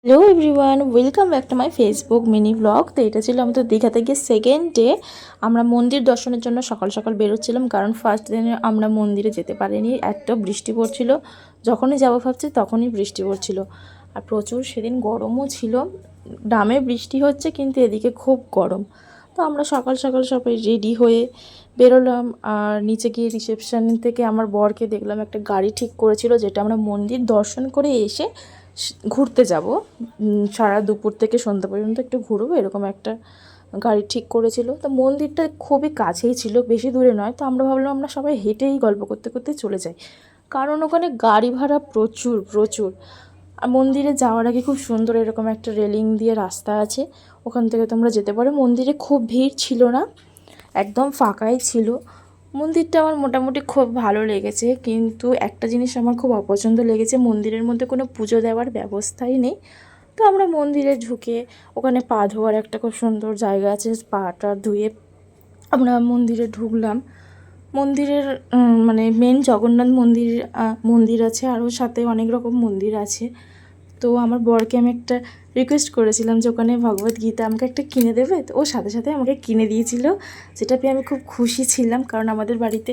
Hello everyone, welcome back to my Facebook mini blog. তো এটা ছিল আমাদের দীঘাতে গিয়ে সেকেন্ড ডে। আমরা মন্দির দর্শনের জন্য সকাল সকাল বেরোচ্ছিলাম, কারণ ফার্স্ট দিনে আমরা মন্দিরে যেতে পারিনি, এত বৃষ্টি পড়ছিল। যখনই যাবো ভাবছি তখনই বৃষ্টি পড়ছিল, আর প্রচুর সেদিন গরমও ছিল। ডামে বৃষ্টি হচ্ছে কিন্তু এদিকে খুব গরম। তো আমরা সকাল সকাল সবাই রেডি হয়ে বেরোলাম, আর নিচে গিয়ে রিসেপশন থেকে আমার বরকে দেখলাম একটা গাড়ি ঠিক করেছিল, যেটা আমরা মন্দির দর্শন করে এসে ঘুরতে যাব। সারা দুপুর থেকে সন্ধ্যা পর্যন্ত একটু ঘুরবো, এরকম একটা গাড়ি ঠিক করেছিল। তো মন্দিরটা খুবই কাছেই ছিল, বেশি দূরে নয়। তো আমরা ভাবলাম আমরা সবাই হেঁটেই গল্প করতে করতে চলে যাই, কারণ ওখানে গাড়ি ভাড়া প্রচুর প্রচুর। আর মন্দিরে যাওয়ার আগে খুব সুন্দর এরকম একটা রেলিং দিয়ে রাস্তা আছে, ওখান থেকে তোমরা যেতে পারো। মন্দিরে খুব ভিড় ছিল না, একদম ফাঁকাই ছিল। মন্দিরটা আমার মোটামুটি খুব ভালো লেগেছে, কিন্তু একটা জিনিস আমার খুব অপছন্দ লেগেছে, মন্দিরের মধ্যে কোনো পুজো দেওয়ার ব্যবস্থাই নেই। তো আমরা মন্দিরে ঢুকে ওখানে পা ধোয়ার একটা খুব সুন্দর জায়গা আছে, পাটা ধুয়ে আমরা মন্দিরে ঢুকলাম। মন্দিরের মানে মেন জগন্নাথ মন্দির মন্দির আছে, আরও সাথে অনেক রকম মন্দির আছে। তো আমার বরকে আমি একটা রিকোয়েস্ট করেছিলাম যে ওখানে ভগবত গীতা আমাকে একটা কিনে দেবে, তো ও সাথে সাথে আমাকে কিনে দিয়েছিল, যেটা পেয়ে আমি খুব খুশি ছিলাম। কারণ আমাদের বাড়িতে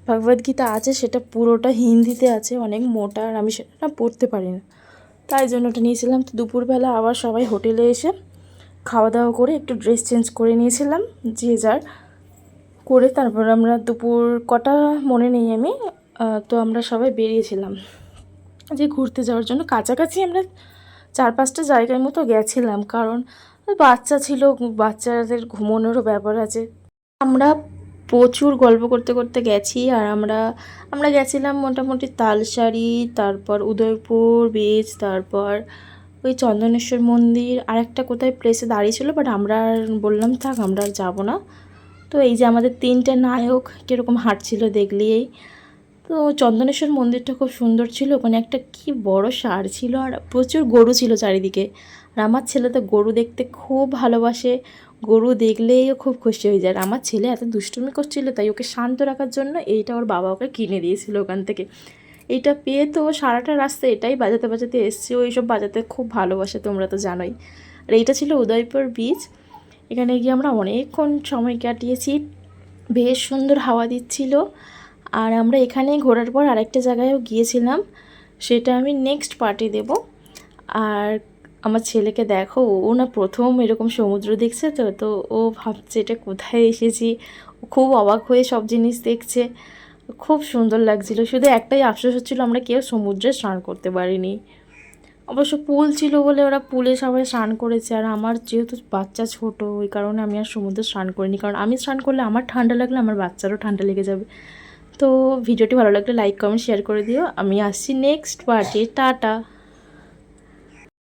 ভগবত গীতা আছে, সেটা পুরোটা হিন্দিতে আছে, অনেক মোটা, আর আমি সেটা পড়তে পারি না, তাই জন্য ওটা নিয়েছিলাম। তো দুপুরবেলা আবার সবাই হোটেলে এসে খাওয়া দাওয়া করে একটু ড্রেস চেঞ্জ করে নিয়েছিলাম যে যার করে, তারপর আমরা দুপুর কটা মনে নেই আমি, তো আমরা সবাই বেরিয়েছিলাম যে ঘুরতে যাওয়ার জন্য। কাছাকাছি আমরা 4-5টা জায়গার মতো গেছিলাম, কারণ বাচ্চা ছিল, বাচ্চাদের ঘুমানোরও ব্যাপার আছে। আমরা প্রচুর গল্প করতে করতে গেছি, আর আমরা গেছিলাম মোটামুটি তালসারি, তারপর উদয়পুর বিচ, তারপর ওই চন্দনেশ্বর মন্দির, আর একটা কোথায় প্লেসে দাঁড়িয়েছিল, বাট আমরা বললাম থাক, আমরা আর যাবো না। তো এই যে আমাদের 3টে নায়ক কীরকম হাঁটছিল দেখলেই। তো চন্দনেশ্বর মন্দিরটা খুব সুন্দর ছিল, ওখানে একটা কি বড় ষাঁড় ছিল, আর প্রচুর গরু ছিল চারিদিকে। আর আমার ছেলে তো গরু দেখতে খুব ভালোবাসে, গরু দেখলেই ও খুব খুশি হয়ে যায়। আর আমার ছেলে এত দুষ্টুমি করছিল, তাই ওকে শান্ত রাখার জন্য এইটা ওর বাবা ওকে কিনে দিয়েছিল ওখান থেকে। এইটা পেয়ে তো ও সারাটা রাস্তা এটাই বাজাতে বাজাতে এসছে, ও এইসব বাজাতে খুব ভালোবাসে, তোমরা তো জানোই। আর এইটা ছিল উদয়পুর বিচ। এখানে গিয়ে আমরা অনেকক্ষণ সময় কাটিয়েছি, বেশ সুন্দর হাওয়া দিচ্ছিল। আর আমরা এখানে ঘোরার পর আরেকটা জায়গায়ও গিয়েছিলাম, সেটা আমি নেক্সট পার্টে দেব। আর আমার ছেলেকে দেখো, ও না প্রথম এরকম সমুদ্র দেখছে, তো তো ও ভাবছে এটা কোথায় এসেছি, ও খুব অবাক হয়ে সব জিনিস দেখছে, খুব সুন্দর লাগছিল। শুধু একটাই আফসোস হচ্ছিলো, আমরা কেউ সমুদ্রে স্নান করতে পারিনি। অবশ্য পুল ছিল বলে ওরা পুলে সবাই স্নান করেছে, আর আমার যেহেতু বাচ্চা ছোট, ওই কারণে আমি আর সমুদ্রে স্নান করিনি, কারণ আমি স্নান করলে আমার ঠান্ডা লাগলে আমার বাচ্চারও ঠান্ডা লেগে যাবে। তো ভিডিওটি ভালো লাগলে লাইক কমেন্ট শেয়ার করে দিও। আমি আসছি নেক্সট পার্টে, টাটা।